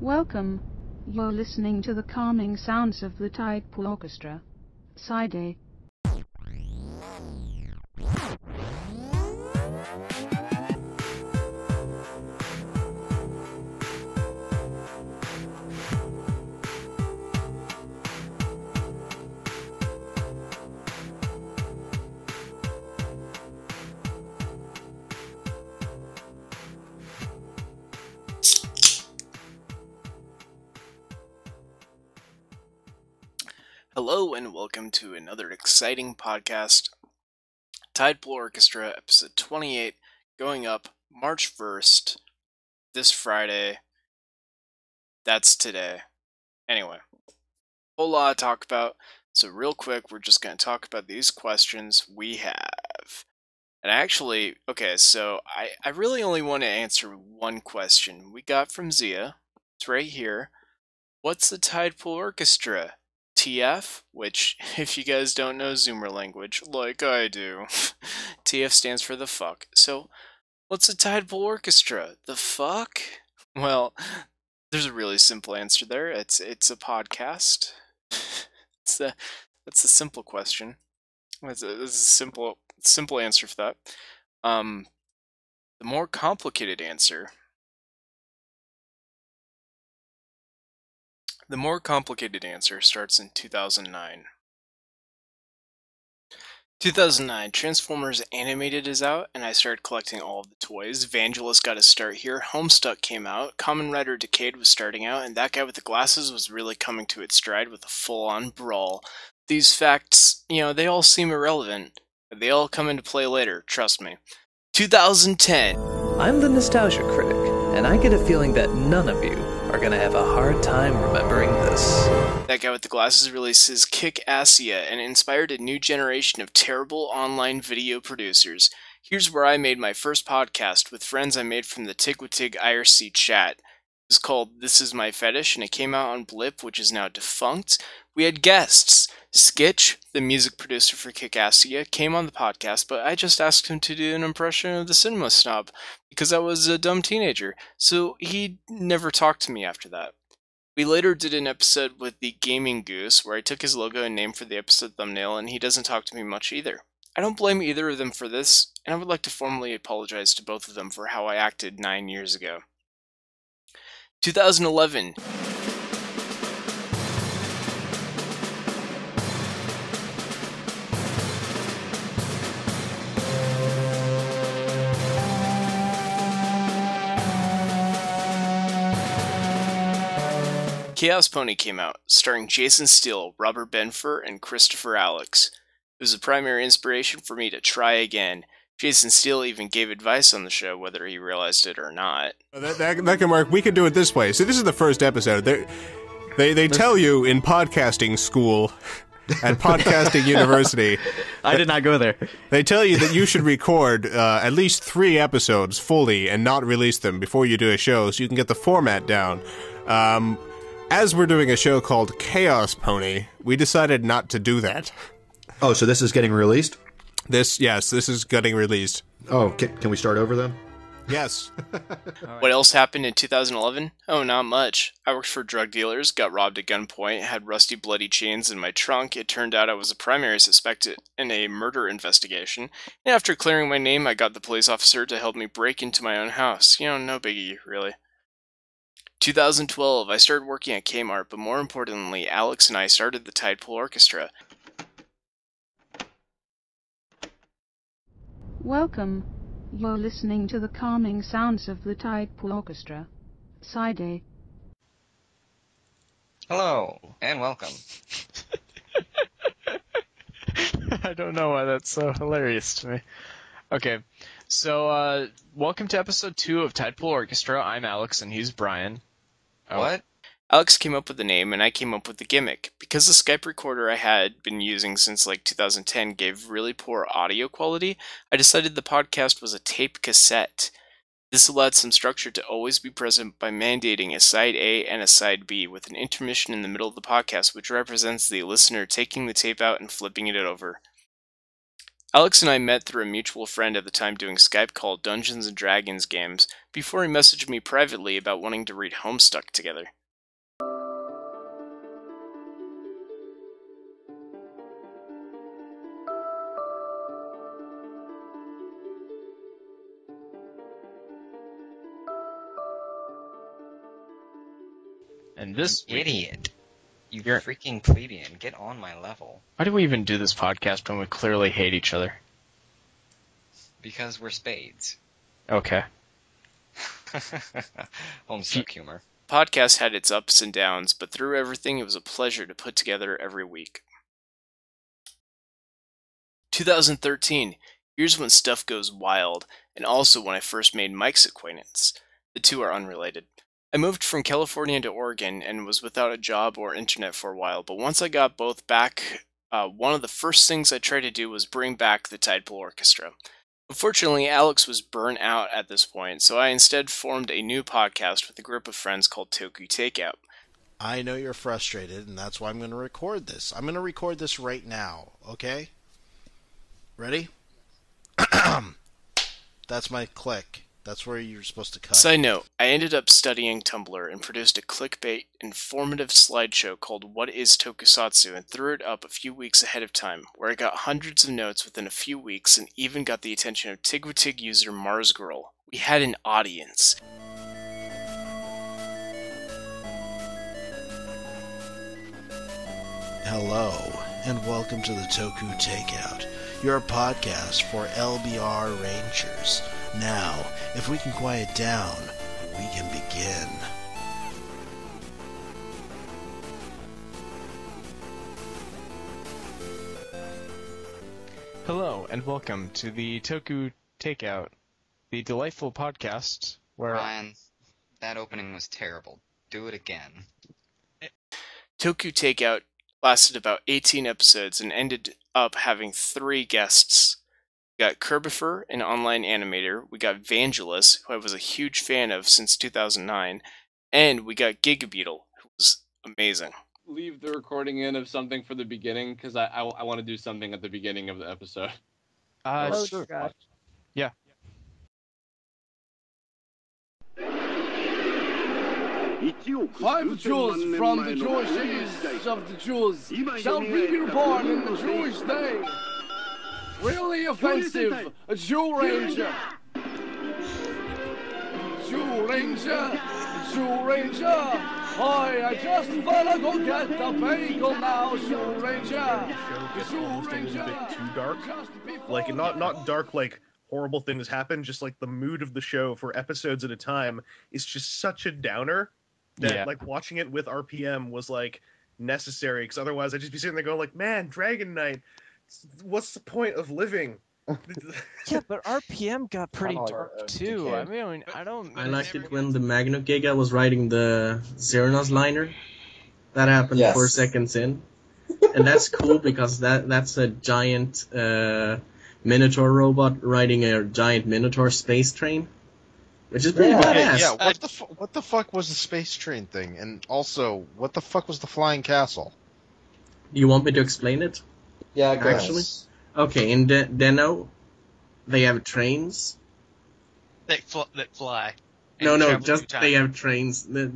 Welcome. You're listening to the calming sounds of the TIdepool Orchestra. Side A. Hello and welcome to another exciting podcast, TIdepool Orchestra, episode 28, going up March 1st, this Friday. That's today. Anyway, whole lot to talk about, so real quick, we're just going to talk about these questions we have. And actually, okay, so I really only want to answer one question we got from Zia. It's right here. What's the TIdepool Orchestra? TF, which, if you guys don't know Zoomer language, like I do, TF stands for the fuck. So, what's a TIdepool Orchestra? The fuck? Well, there's a really simple answer there. It's a podcast. That's a simple question. That's a simple answer for that. The more complicated answer. The more complicated answer starts in 2009. 2009, Transformers Animated is out, and I started collecting all of the toys. Vangelis got a start here, Homestuck came out, Kamen Rider Decade was starting out, and that guy with the glasses was really coming to its stride with a full-on brawl. These facts, they all seem irrelevant, but they all come into play later, trust me. 2010. I'm the nostalgia critic, and I get a feeling that none of you are going to have a hard time remembering this. That guy with the glasses releases Kick-Assia and inspired a new generation of terrible online video producers. Here's where I made my first podcast with friends I made from the Tig-Wa-Tig IRC chat. It was called This Is My Fetish, and it came out on Blip, which is now defunct. We had guests. Skitch, the music producer for Kick-Assia, came on the podcast, but I just asked him to do an impression of the Cinema Snob, because I was a dumb teenager, so he never talked to me after that. We later did an episode with the Gaming Goose, where I took his logo and name for the episode thumbnail, and he doesn't talk to me much either. I don't blame either of them for this, and I would like to formally apologize to both of them for how I acted 9 years ago. 2011. Chaos Pony came out, starring Jason Steele, Robert Benfer, and Christopher Alex. It was a primary inspiration for me to try again. Jason Steele even gave advice on the show, whether he realized it or not. That can work. We could do it this way. So this is the first episode. They tell you in podcasting school at Podcasting University. I did not go there. They tell you that you should record at least 3 episodes fully and not release them before you do a show so you can get the format down. As we're doing a show called Chaos Pony, we decided not to do that. Oh, so this is getting released? This is getting released. Oh, can we start over then? Yes. What else happened in 2011? Oh, not much. I worked for drug dealers, got robbed at gunpoint, had rusty bloody chains in my trunk. It turned out I was a primary suspect in a murder investigation. And after clearing my name, I got the police officer to help me break into my own house. No biggie, really. 2012, I started working at Kmart, but more importantly, Alex and I started the TIdepool Orchestra. Welcome. You're listening to the calming sounds of the TIdepool Orchestra. Side A. Hello, and welcome. I don't know why that's so hilarious to me. Okay, so welcome to episode 2 of TIdepool Orchestra. I'm Alex, and he's Brian. What? Alex came up with the name, and I came up with the gimmick. Because the Skype recorder I had been using since 2010 gave really poor audio quality, I decided the podcast was a tape cassette. This allowed some structure to always be present by mandating a side A and a side B, with an intermission in the middle of the podcast, which represents the listener taking the tape out and flipping it over. Alex and I met through a mutual friend at the time doing Skype called Dungeons & Dragons games before he messaged me privately about wanting to read Homestuck together. And this week, Idiot. You freaking plebeian. Get on my level. why do we even do this podcast when we clearly hate each other? Because we're spades. Okay. Homestuck humor. Podcast had its ups and downs, but through everything, it was a pleasure to put together every week. 2013. Here's when stuff goes wild, and also when I first made Mike's acquaintance. The two are unrelated. I moved from California to Oregon and was without a job or internet for a while, but once I got both back, one of the first things I tried to do was bring back the TIdepool Orchestra. Unfortunately, Alex was burnt out at this point, so I instead formed a new podcast with a group of friends called Toku Takeout. I know you're frustrated, and that's why I'm going to record this. I'm going to record this right now, okay? Ready? That's my click. That's where you're supposed to cut. Side note, I ended up studying Tumblr and produced a clickbait, informative slideshow called What is Tokusatsu and threw it up a few weeks ahead of time, where I got hundreds of notes within a few weeks and even got the attention of Tigwatig user Mars Girl. We had an audience. Hello, and welcome to the Toku Takeout, your podcast for LBR Rangers. Now, if we can quiet down, we can begin. Hello, and welcome to the Toku Takeout, the delightful podcast where... Ryan, that opening was terrible. Do it again. Toku Takeout lasted about 18 episodes and ended up having 3 guests. We got Kerbifer, an online animator, we got Vangelis, who I was a huge fan of since 2009, and we got Gigabeetle, who was amazing. Leave the recording in of something for the beginning, because I want to do something at the beginning of the episode. Sure. God. Yeah. Five Jews from the Jewish cities of the Jews shall be reborn in the Jewish day. Really offensive, a Jew Ranger. Jew Ranger, Jew Ranger. I just wanna go get the bagel now, Jew Ranger. Jew Ranger. A bit too dark. Like, not dark like horrible things happen, just like the mood of the show for episodes at a time is just such a downer that like watching it with RPM was like necessary, because otherwise I'd just be sitting there going like, man, Dragon Knight, what's the point of living? Yeah, but RPM got pretty dark too. I mean, I liked it when the Magno Giga was riding the Xeranos liner. That happened 4 seconds in. And that's cool because that's a giant Minotaur robot riding a giant Minotaur space train. Which is pretty badass. Yeah, what the fuck was the space train thing? And also, what the fuck was the flying castle? Do you want me to explain it? Yeah, go actually. Okay, in Deno, they have trains. That fly. No, just they have trains. They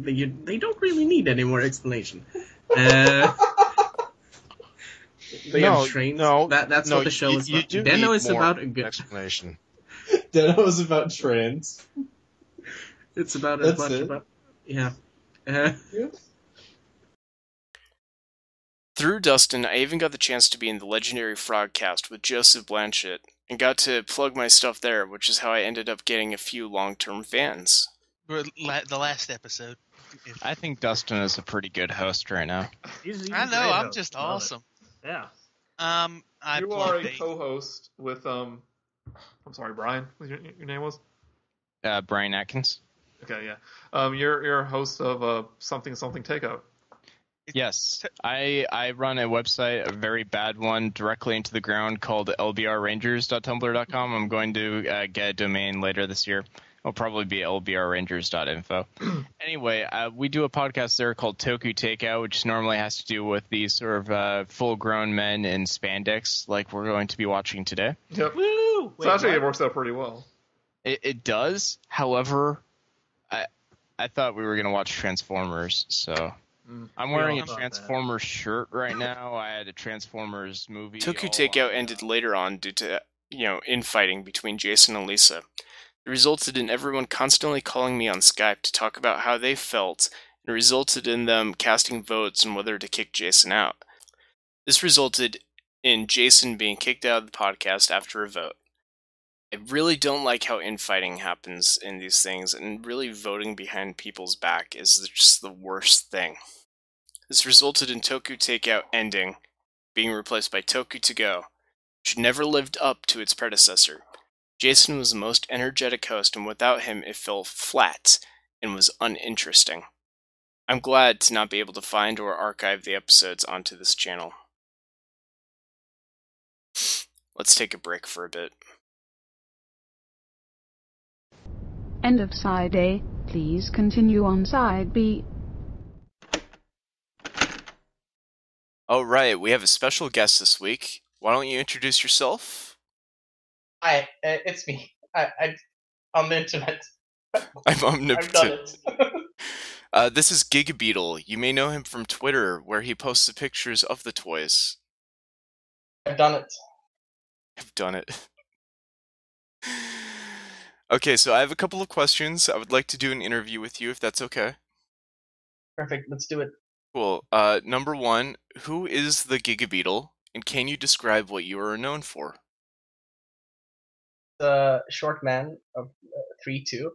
don't really need any more explanation. They have trains. That's what the show is about. Deno is about a good explanation. Deno is about trains. It's about as much about Through Dustin, I even got the chance to be in the legendary Frogcast with Joseph Blanchett, and got to plug my stuff there, which is how I ended up getting a few long-term fans. The last episode. I think Dustin is a pretty good host right now. I know, I'm just awesome. Yeah. You are a co-host with, I'm sorry, Brian, what your name was? Brian Atkins. Okay, yeah. You're a host of Something Takeout. Yes, I run a website, a very bad one, directly into the ground called lbrrangers.tumblr.com. I'm going to get a domain later this year. It'll probably be lbrrangers.info. Anyway, we do a podcast there called Toku Takeout, which normally has to do with these sort of full-grown men in spandex, like we're going to be watching today. Yep. Woo! So actually, it works out pretty well. It does. However, I thought we were going to watch Transformers, so I'm wearing a Transformers shirt right now. I had a Transformers movie. Toku Takeout ended later on due to, infighting between Jason and Lisa. It resulted in everyone constantly calling me on Skype to talk about how they felt, and resulted in them casting votes on whether to kick Jason out. This resulted in Jason being kicked out of the podcast after a vote. I really don't like how infighting happens in these things, and really voting behind people's back is just the worst thing. This resulted in Toku Takeout ending, being replaced by Toku To Go, which never lived up to its predecessor. Jason was the most energetic host, and without him it fell flat and was uninteresting. I'm glad to not be able to find or archive the episodes onto this channel. Let's take a break for a bit. End of side A. Please continue on side B. Alright, we have a special guest this week. Why don't you introduce yourself? Hi, it's me. I'm on the internet. I'm omnipotent. I've done it. This is Gigabeetle. You may know him from Twitter, where he posts the pictures of the toys. I've done it. I've done it. Okay, so I have a couple of questions. I would like to do an interview with you, if that's okay. Perfect, let's do it. Cool. Number one, who is the Gigabeetle, and can you describe what you are known for? The short man of 3'2".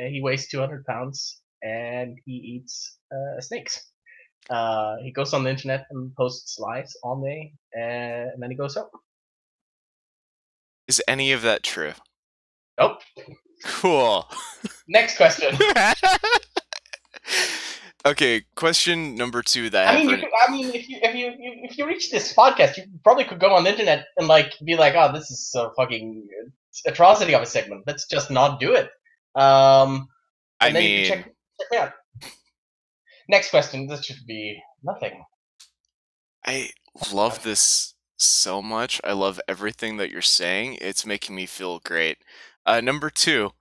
He weighs 200 pounds, and he eats snakes. He goes on the internet and posts lies all day, and then he goes home. Is any of that true? Nope. Cool. Next question. Okay, question number two that if you reach this podcast, you probably could go on the internet and be like, oh, this is a fucking atrocity of a segment. Let's just not do it. You can check me out. Next question. This should be nothing. I love this so much. I love everything that you're saying. It's making me feel great. Number two,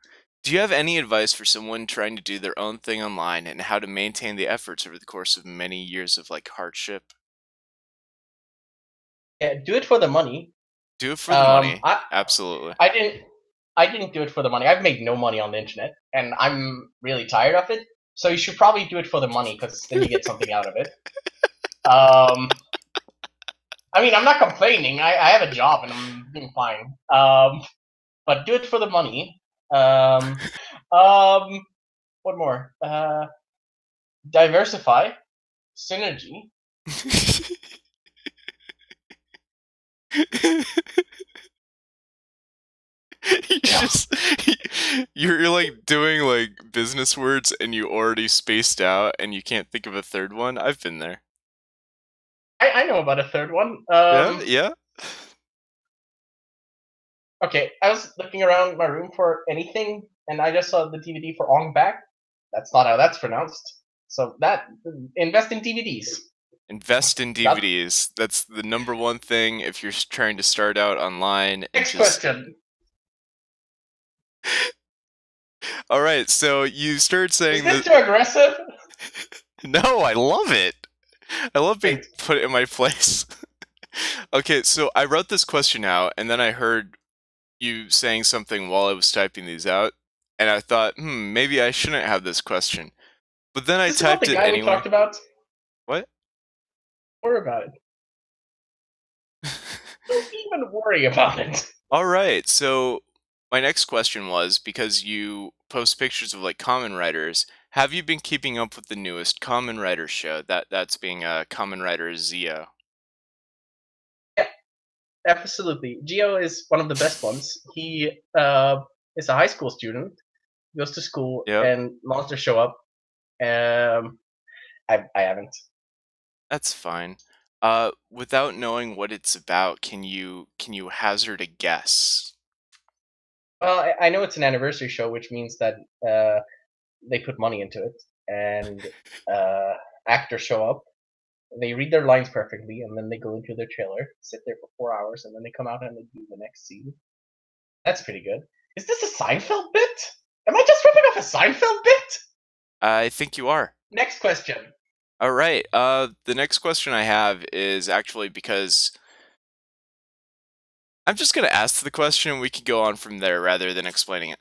do you have any advice for someone trying to do their own thing online and how to maintain the efforts over the course of many years of hardship? Yeah, do it for the money. Do it for the money. Absolutely. I didn't do it for the money. I've made no money on the internet, and I'm really tired of it. So you should probably do it for the money, because then you get something out of it. I'm not complaining. I have a job and I'm doing fine. But do it for the money. What more? Diversify. Synergy. You're doing business words and you already spaced out and you can't think of a third one. I've been there. I know about a third one. Yeah. Okay, I was looking around my room for anything, and I just saw the DVD for Ong Bak. That's not how that's pronounced. So invest in DVDs. Invest in DVDs. That's the number one thing if you're trying to start out online. Next question. All right, so you started saying Is this too aggressive? No, I love it. I love being put in my place. Okay, so I wrote this question out, and then I heard you saying something while I was typing these out, and I thought, maybe I shouldn't have this question. But then I typed it anyway. We talked about? What? Don't worry about it. Don't even worry about it. All right, so my next question was, because you post pictures of Kamen Riders, have you been keeping up with the newest Kamen Rider show? That's being Kamen Rider Zio. Yeah, absolutely. Gio is one of the best ones. He is a high school student, goes to school, and monsters show up. I haven't. That's fine. Without knowing what it's about, can you hazard a guess? Well, I know it's an anniversary show, which means that they put money into it, and actors show up. They read their lines perfectly, and then they go into their trailer, sit there for 4 hours, and then they come out and they do the next scene. That's pretty good. Is this a Seinfeld bit? Am I just ripping off a Seinfeld bit? I think you are. Next question. All right. The next question I have is actually because I'm just going to ask the question and we can go on from there rather than explaining it.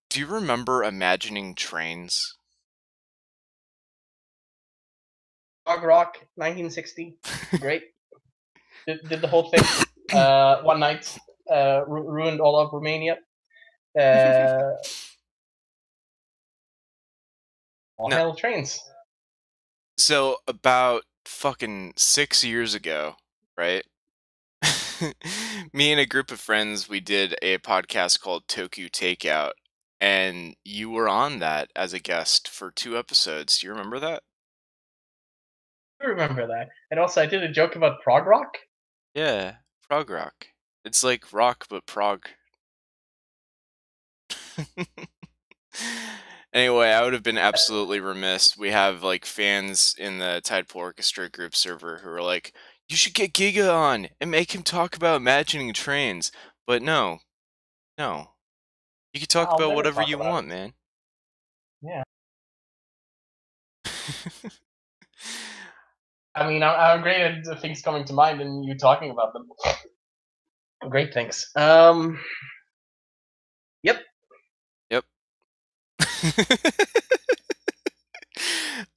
Do you remember Imagining Trains? Dog Rock, 1960. Great. Did the whole thing. One night. Ruined all of Romania. All No. hell trains. So about fucking 6 years ago, right? Me and a group of friends, we did a podcast called Tokyo Takeout, and you were on that as a guest for 2 episodes. Do you remember that? I remember that. And also, I did a joke about prog rock. Yeah, prog rock. It's like rock, but prog. Anyway, I would have been absolutely remiss. We have like fans in the TIdepool Orchestra group server who are like, you should get Giga on and make him talk about Imagining Trains. But no. You can talk about whatever you want, man. Yeah. I mean, I'm great at things coming to mind and you talking about them. Great things. Yep.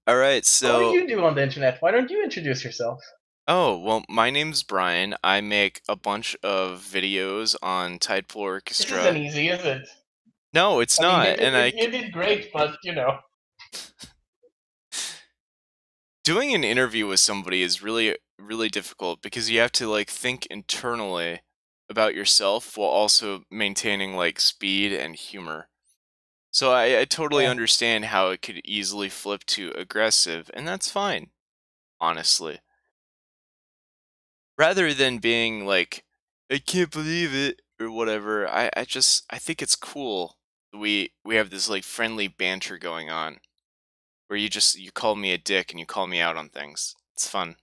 All right, so... What do you do on the internet? Why don't you introduce yourself? Oh, well, my name's Brian. I make a bunch of videos on TIdepool Orchestra. This isn't easy, is it? No, it's not. You did great, but, you know. Doing an interview with somebody is really, really difficult because you have to, like, think internally about yourself while also maintaining, like, speed and humor. So I totally understand how it could easily flip to aggressive, and that's fine, honestly. Rather than being like, I can't believe it, or whatever, I think it's cool. We have this like friendly banter going on, where you call me a dick and you call me out on things. It's fun.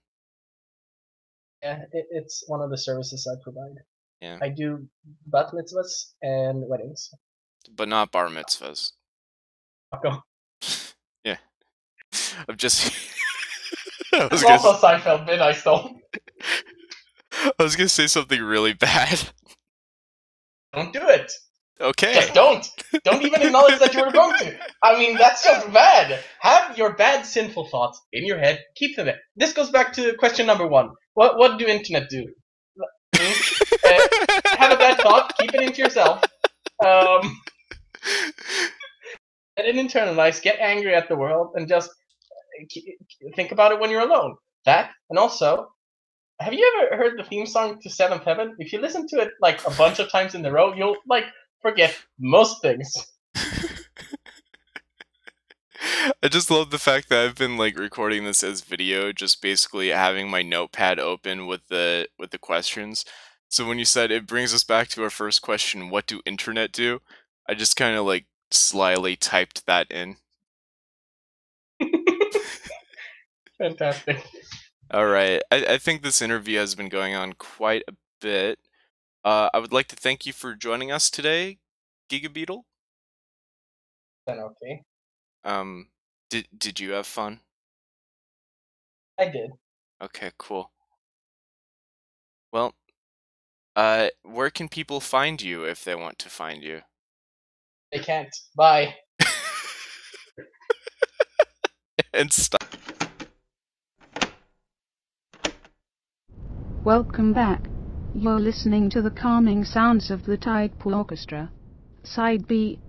Yeah, it's one of the services I provide. Yeah. I do bat mitzvahs and weddings. But not bar mitzvahs. Yeah. I'm just... It's also a Seinfeld bit I stole. I was gonna say something really bad. Don't do it. Okay. Just don't. Don't even acknowledge that you were going to. I mean, that's just bad. Have your bad, sinful thoughts in your head. Keep them there. This goes back to question number 1. What do internet do? Have a bad thought. Keep it into yourself. Let it internalize. Get angry at the world, and just think about it when you're alone. That, and also, have you ever heard the theme song to Seventh Heaven? If you listen to it like a bunch of times in a row, you'll like forget most things. I just love the fact that I've been like recording this as video, just basically having my notepad open with the questions. So when you said it brings us back to our first question, what do internet do? I just kind of like slyly typed that in. Fantastic. All right. I think this interview has been going on quite a bit. I would like to thank you for joining us today, Gigabeetle. Okay. Did you have fun? I did. Okay, cool. Well, where can people find you if they want to find you? They can't. Bye. And stop. Welcome back. You're listening to the calming sounds of the TIdepool Orchestra. Side B.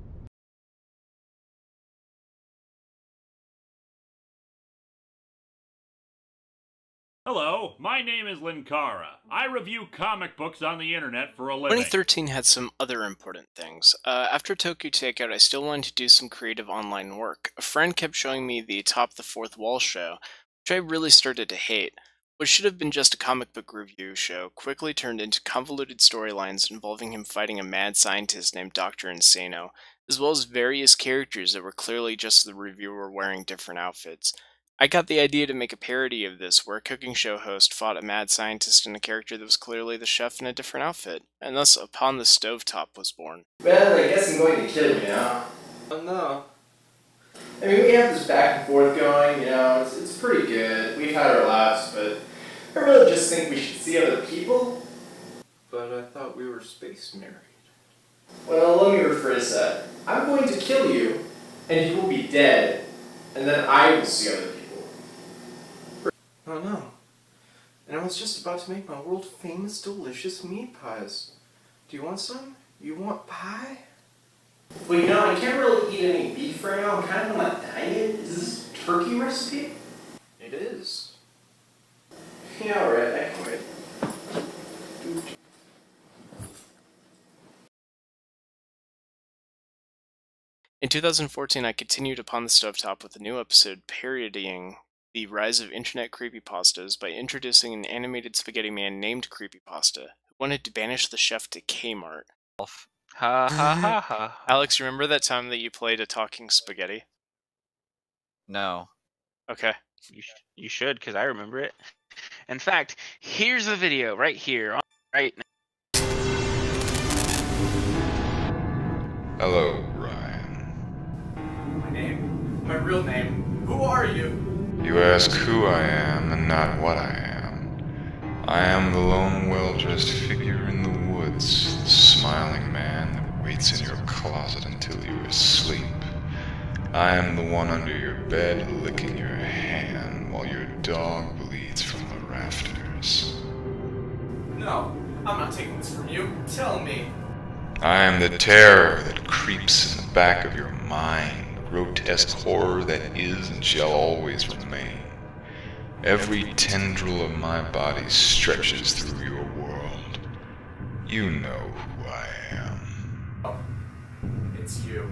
Hello, my name is Linkara. I review comic books on the internet for a living. 2013 had some other important things. After Tokyo Takeout, I still wanted to do some creative online work. A friend kept showing me the Top the Fourth Wall show, which I really started to hate. What should have been just a comic book review show quickly turned into convoluted storylines involving him fighting a mad scientist named Dr. Insano, as well as various characters that were clearly just the reviewer wearing different outfits. I got the idea to make a parody of this, where a cooking show host fought a mad scientist and a character that was clearly the chef in a different outfit, and thus Upon the Stovetop was born. Well, I guess I'm going to kill you now. Oh no. I mean, we have this back and forth going, you know, it's pretty good. We've had our laughs, but I really just think we should see other people. But I thought we were space married. Well, let me rephrase that. I'm going to kill you, and you will be dead, and then I will see other people. Oh no. And I was just about to make my world famous delicious meat pies. Do you want some? You want pie? Well, you know, I can't really eat any beef right now. I'm kind of on a diet. Is this a turkey recipe? It is. Yeah, alright, I can wait. In 2014, I continued Upon the Stovetop with a new episode parodying the rise of internet creepypastas by introducing an animated spaghetti man named Creepypasta, who wanted to banish the chef to Kmart. Ha ha ha ha. Alex, remember that time that you played a talking spaghetti? No. Okay. You should, because I remember it. In fact, here's the video right here, right now. Hello, Ryan. My name? My real name? Who are you? You ask who I am and not what I am. I am the lone, well-dressed figure in the woods, the smiling man that waits in your closet until you are asleep. I am the one under your bed licking your hand while your dog bleeds from the rafters. No, I'm not taking this from you. Tell me. I am the terror that creeps in the back of your mind, the grotesque horror that is and shall always remain. Every tendril of my body stretches through your world. You know who I am. Oh, it's you.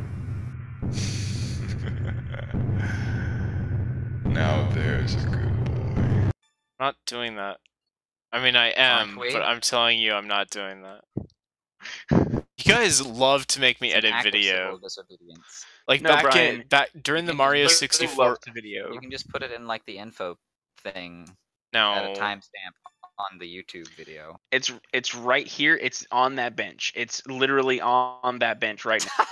Now there's a good boy. I'm not doing that. I mean, I am, but I'm telling you I'm not doing that. You guys love to make me edit video. Like No, Brian, back during the Mario 64 video. You can just put it in like the info thing. No. At a timestamp on the YouTube video. It's right here. It's on that bench. It's literally on that bench right now.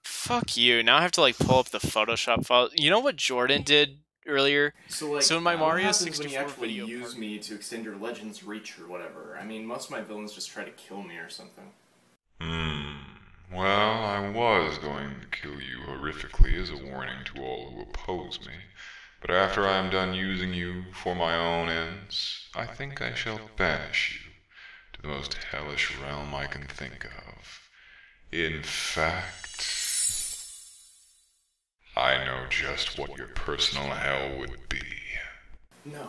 Fuck you. Now I have to like pull up the Photoshop file. You know what Jordan did earlier? So in my Mario when 64 you actually video use me to extend your Legends reach or whatever. I mean, most of my villains just try to kill me or something. Well, I was going to kill you horrifically as a warning to all who oppose me, but after I am done using you for my own ends, I think I shall banish you to the most hellish realm I can think of. In fact, I know just what your personal hell would be. No.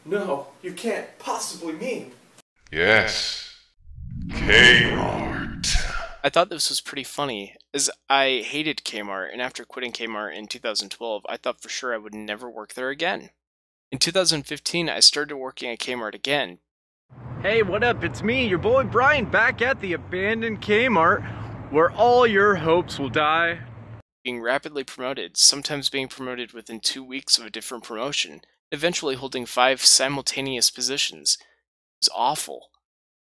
No, you can't possibly mean. Yes, Kmart. I thought this was pretty funny, as I hated Kmart, and after quitting Kmart in 2012, I thought for sure I would never work there again. In 2015, I started working at Kmart again. Hey, what up? It's me, your boy Brian, back at the abandoned Kmart, where all your hopes will die. Being rapidly promoted, sometimes being promoted within 2 weeks of a different promotion, eventually holding 5 simultaneous positions. It was awful.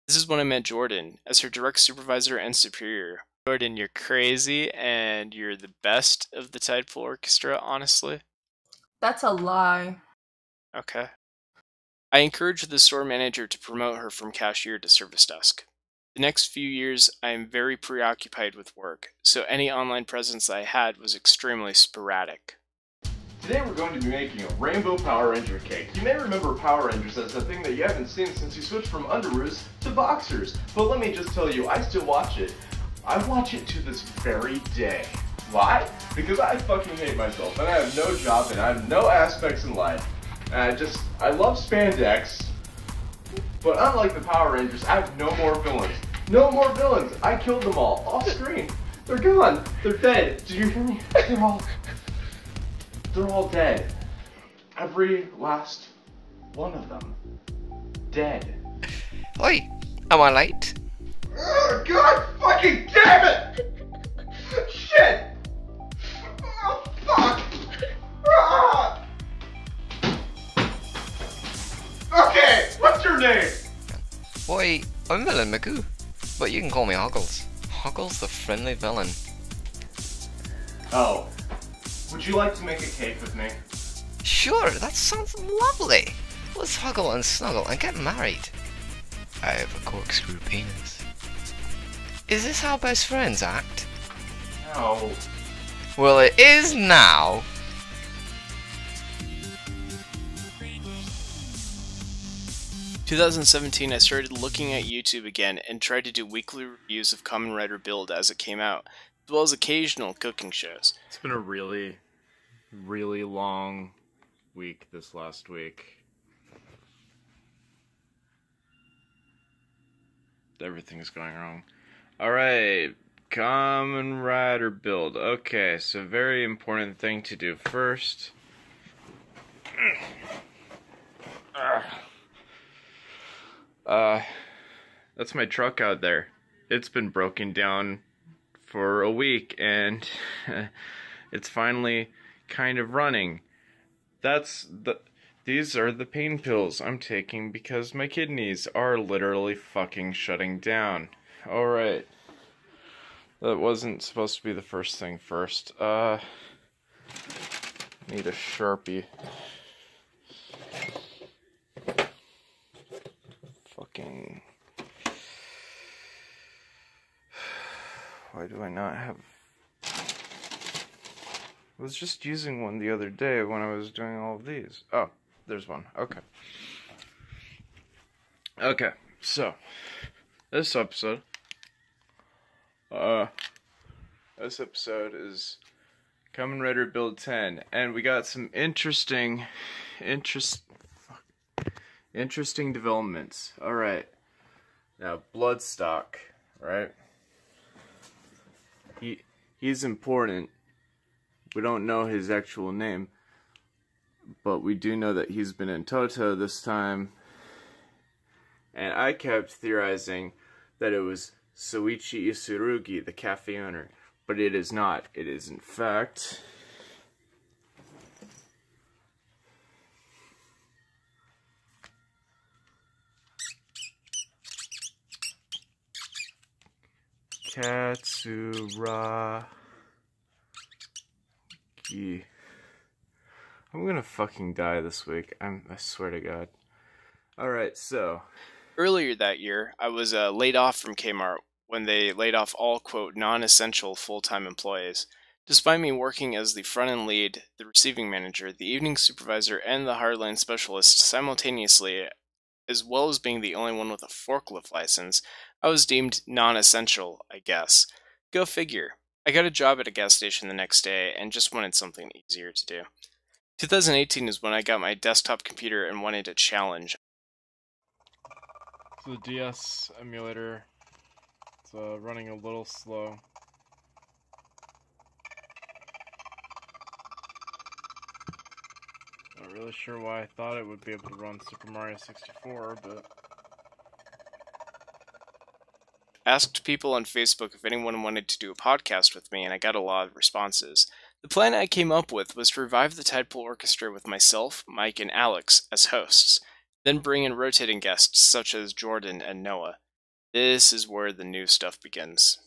This is when I met Jordan, as her direct supervisor and superior. Jordan, you're crazy, and you're the best of the TIdepool Orchestra, honestly. That's a lie. Okay. I encouraged the store manager to promote her from cashier to service desk. The next few years, I am very preoccupied with work, so any online presence I had was extremely sporadic. Today we're going to be making a Rainbow Power Ranger cake. You may remember Power Rangers as a thing that you haven't seen since you switched from underoos to boxers. But let me just tell you, I still watch it. I watch it to this very day. Why? Because I fucking hate myself, and I have no job, and I have no aspects in life. And I love spandex, but unlike the Power Rangers, I have no more villains. No more villains! I killed them all, off screen. They're gone. They're dead. Did you hear me? They're all dead. Every last one of them dead. Oi, am I late? Oh, God fucking damn it! Shit! Oh, fuck! Ah! Okay, what's your name? Why, I'm Villain Magoo, but you can call me Hoggles. Hoggles the friendly villain. Oh. Would you like to make a cake with me? Sure, that sounds lovely. Let's huggle and snuggle and get married. I have a corkscrew penis. Is this how best friends act? No. Well, it is now. In 2017, I started looking at YouTube again and tried to do weekly reviews of Kamen Rider Build as it came out, as well as occasional cooking shows. It's been a really long week this last week. Everything's going wrong. Alright, Kamen Rider Build. Okay, so very important thing to do first. That's my truck out there. It's been broken down for a week and it's finally kind of running. These are the pain pills I'm taking because my kidneys are literally fucking shutting down. Alright. That wasn't supposed to be the first thing first. Need a Sharpie. Fucking... Why do I not have... I was just using one the other day when I was doing all of these. Oh, there's one. Okay. Okay, so this episode is Kamen Rider Build 10, and we got some interesting developments. All right, now Bloodstock, right? He's important. We don't know his actual name, but we do know that he's been in Toto this time. And I kept theorizing that it was Soichi Isurugi, the cafe owner, but it is not. It is, in fact, Katsuragi. I'm gonna fucking die this week. I swear to God. Alright, so. Earlier that year, I was laid off from Kmart when they laid off all, quote, non-essential full-time employees. Despite me working as the front-end lead, the receiving manager, the evening supervisor, and the hardline specialist simultaneously, as well as being the only one with a forklift license, I was deemed non-essential, I guess. Go figure. I got a job at a gas station the next day and just wanted something easier to do. 2018 is when I got my desktop computer and wanted a challenge. So the DS emulator, it's running a little slow. Not really sure why I thought it would be able to run Super Mario 64, but... Asked people on Facebook if anyone wanted to do a podcast with me, and I got a lot of responses. The plan I came up with was to revive the TIdepool Orchestra with myself, Mike, and Alex as hosts, then bring in rotating guests such as Jordan and Noah. This is where the new stuff begins.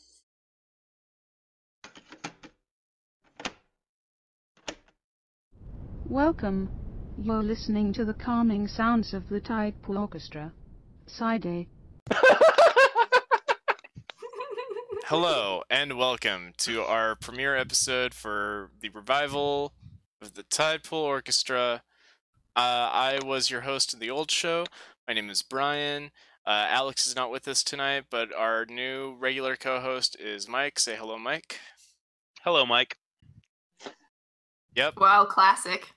Welcome. You're listening to the calming sounds of the TIdepool Orchestra. Side A. Hello, and welcome to our premiere episode for the revival of the TIdepool Orchestra. I was your host of the old show. My name is Brian. Alex is not with us tonight, but our new regular co-host is Mike. Say hello, Mike. Hello, Mike. Yep. Wow, classic.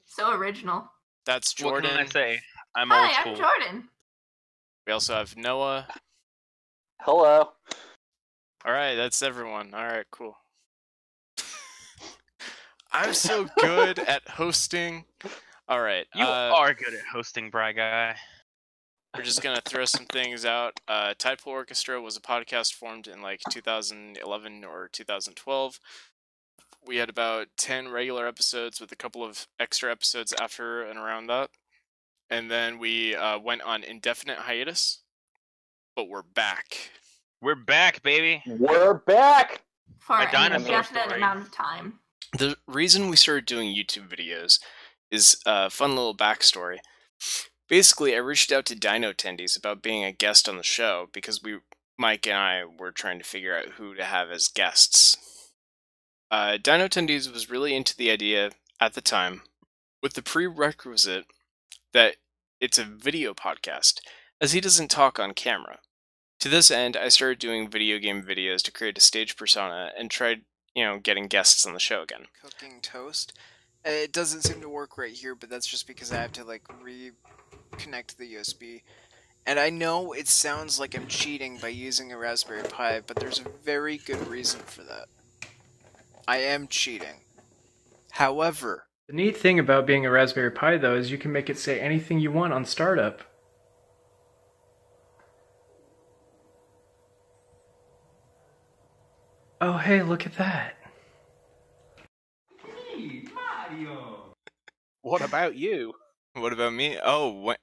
So original. That's Jordan. What can I say? I'm Hi, old school. I'm Jordan. We also have Noah. Hello. Alright, that's everyone. Alright, cool. I'm so good at hosting. All right. You are good at hosting, Bry Guy. We're just gonna throw some things out. TIdepool Orchestra was a podcast formed in like 2011 or 2012. We had about 10 regular episodes with a couple of extra episodes after and around that. And then we went on indefinite hiatus, but we're back. We're back, baby. We're back! For A an dinosaur indefinite story. amount of time. The reason we started doing YouTube videos is a fun little backstory. Basically, I reached out to Dino Attendees about being a guest on the show because Mike and I were trying to figure out who to have as guests. Dino Attendees was really into the idea at the time, with the prerequisite that it's a video podcast, as he doesn't talk on camera. To this end, I started doing video game videos to create a stage persona and tried, getting guests on the show again. Cooking toast. It doesn't seem to work right here, but that's just because I have to reconnect the USB. And I know it sounds like I'm cheating by using a Raspberry Pi, but there's a very good reason for that. I am cheating. However, the neat thing about being a Raspberry Pi, though, is you can make it say anything you want on startup. Oh, hey, look at that. Hey, Mario! What about you? What about me? Oh,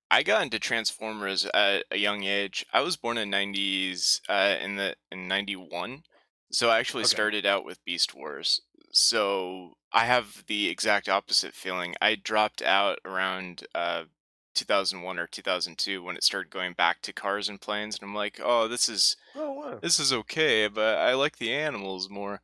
I got into Transformers at a young age. I was born in '90s, in '91, so I actually started out with Beast Wars. So I have the exact opposite feeling. I dropped out around 2001 or 2002 when it started going back to cars and planes, and I'm like, oh, this is okay, but I like the animals more.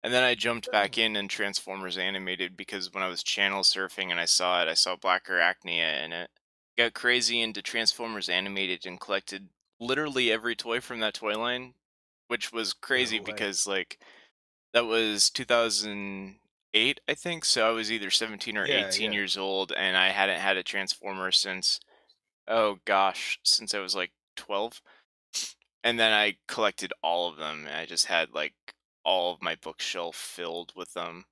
And then I jumped back in Transformers Animated because when I was channel surfing and I saw Black Arachnia in it. Got crazy into Transformers Animated and collected literally every toy from that toy line, which was crazy because that was 2008, I think. So I was either 17 or 18 years old, and I hadn't had a Transformer since since I was 12. And then I collected all of them, and I just had all of my bookshelf filled with them.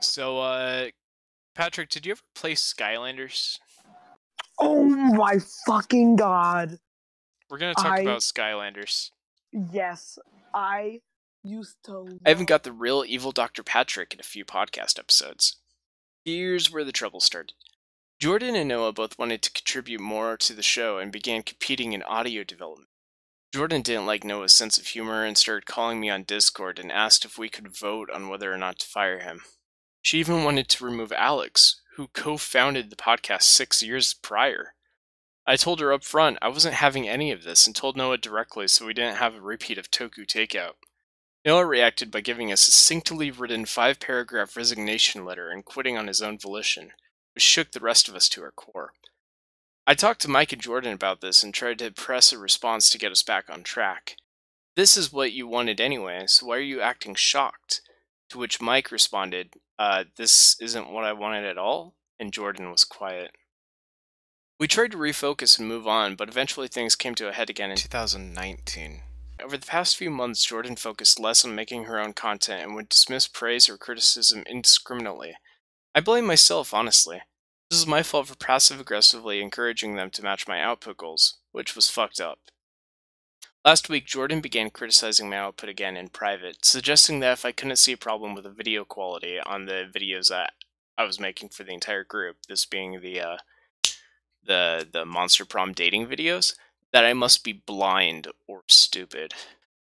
So Patrick, did you ever play Skylanders? Oh my fucking god! We're gonna talk about Skylanders. Yes, I used to. I haven't got the real evil Dr. Patrick in a few podcast episodes. Here's where the trouble started. Jordan and Noah both wanted to contribute more to the show and began competing in audio development. Jordan didn't like Noah's sense of humor and started calling me on Discord and asked if we could vote on whether or not to fire him. She even wanted to remove Alex, who co-founded the podcast 6 years prior. I told her up front I wasn't having any of this and told Noah directly so we didn't have a repeat of Toku Takeout. Noah reacted by giving a succinctly written 5-paragraph resignation letter and quitting on his own volition, which shook the rest of us to our core. I talked to Mike and Jordan about this and tried to press a response to get us back on track. This is what you wanted anyway, so why are you acting shocked? To which Mike responded, this isn't what I wanted at all, and Jordan was quiet. We tried to refocus and move on, but eventually things came to a head again in 2019. Over the past few months, Jordan focused less on making her own content and would dismiss praise or criticism indiscriminately. I blame myself, honestly. This is my fault for passive-aggressively encouraging them to match my output goals, which was fucked up. Last week, Jordan began criticizing my output again in private, suggesting that if I couldn't see a problem with the video quality on the videos that I was making for the entire group, this being the Monster Prom dating videos, that I must be blind or stupid.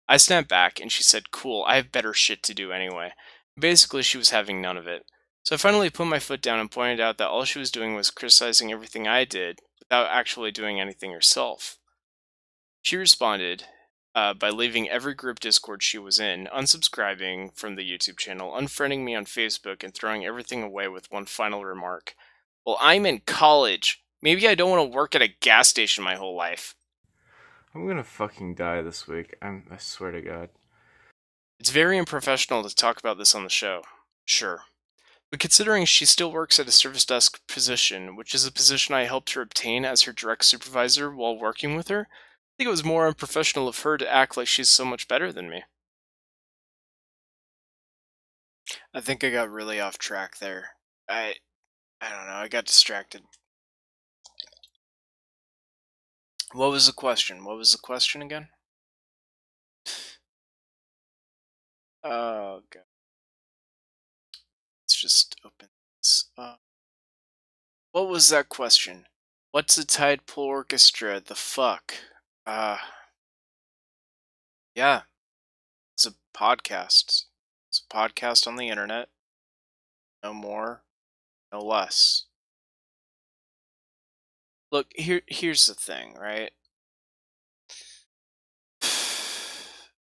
I snapped back, and she said, cool, I have better shit to do anyway. Basically, she was having none of it. So I finally put my foot down and pointed out that all she was doing was criticizing everything I did, without actually doing anything herself. She responded by leaving every group Discord she was in, unsubscribing from the YouTube channel, unfriending me on Facebook, and throwing everything away with one final remark. Well, I'm in college. Maybe I don't want to work at a gas station my whole life. I'm gonna fucking die this week. I swear to God. It's very unprofessional to talk about this on the show. Sure. But considering she still works at a service desk position, which is a position I helped her obtain as her direct supervisor while working with her, I think it was more unprofessional of her to act like she's so much better than me. I think I got really off track there. I don't know, I got distracted. What was the question? What was the question again? Oh, God. Let's just open this up. What was that question? What's a Tidepool Orchestra? The fuck? Yeah. It's a podcast. It's a podcast on the internet. No more, no less. Look, here's the thing, right?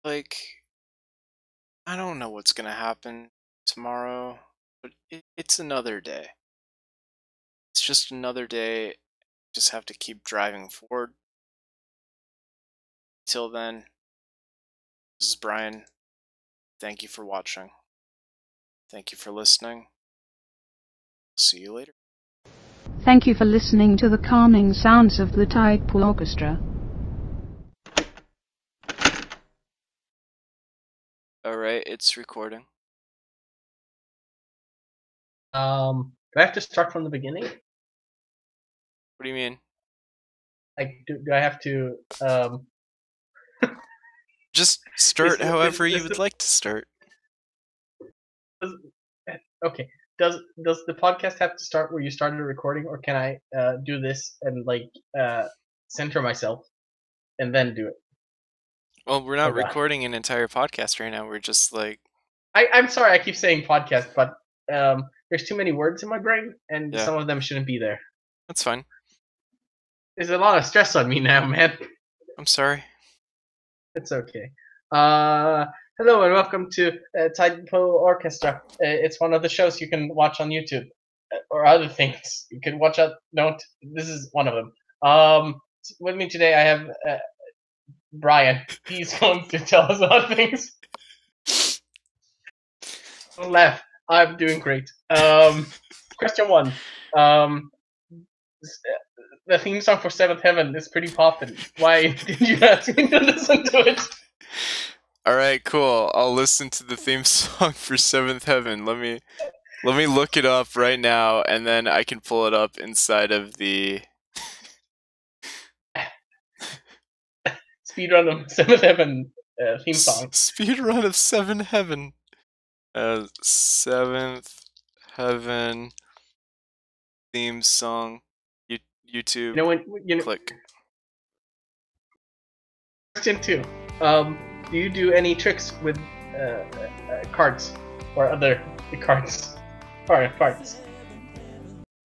Like, I don't know what's gonna happen tomorrow, but it's another day. It's just another day. Just have to keep driving forward. Till then, this is Brian. Thank you for watching. Thank you for listening. See you later. Thank you for listening to the calming sounds of the Tidepool Orchestra. Alright, it's recording. Do I have to start from the beginning? What do you mean? Like, do I have to, Just start however you would like to start. Okay. Does the podcast have to start where you started recording, or can I do this and like center myself and then do it? Well, we're not Okay. recording an entire podcast right now. We're just like... I'm sorry, I keep saying podcast, but there's too many words in my brain, and Yeah. some of them shouldn't be there. That's fine. There's a lot of stress on me now, man. I'm sorry. It's okay. Hello and welcome to TIdepool Orchestra. It's one of the shows you can watch on YouTube, or other things you can watch out. Don't. This is one of them. With me today I have Brian. He's going to tell us about things. Don't laugh. I'm doing great. Question 1. The theme song for Seventh Heaven is pretty poppin'. Why did you ask me to listen to it? Alright, cool. I'll listen to the theme song for Seventh Heaven. Let me look it up right now, and then I can pull it up inside of the... Speedrun of Seventh Heaven theme song. Speedrun of Seventh Heaven. Seventh Heaven theme song. YouTube. Click. Question 2. Do you do any tricks with cards or other cards or parts?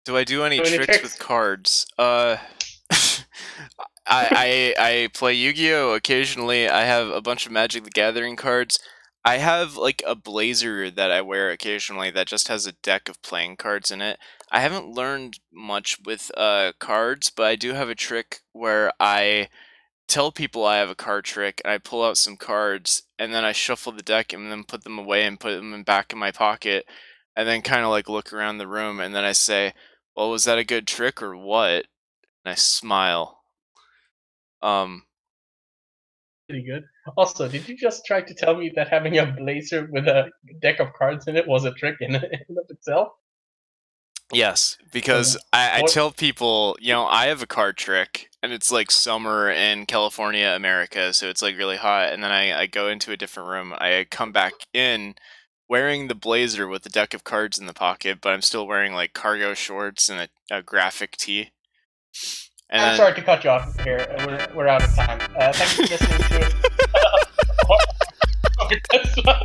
Do I do any tricks with cards? I play Yu-Gi-Oh! Occasionally. I have a bunch of Magic the Gathering cards. I have like a blazer that I wear occasionally that just has a deck of playing cards in it. I haven't learned much with cards, but I do have a trick where I tell people I have a card trick, and I pull out some cards, and then I shuffle the deck and then put them away and put them back in my pocket, and then kind of like look around the room, and then I say, well, was that a good trick or what? And I smile. Pretty good. Also, did you just try to tell me that having a blazer with a deck of cards in it was a trick in and of itself? Yes, because I tell people, you know, I have a card trick, and it's like summer in California, America, so it's like really hot, and then I go into a different room. I come back in wearing the blazer with the deck of cards in the pocket, but I'm still wearing like cargo shorts and a graphic tee. And I'm sorry to cut you off here. We're out of time. Thanks for listening to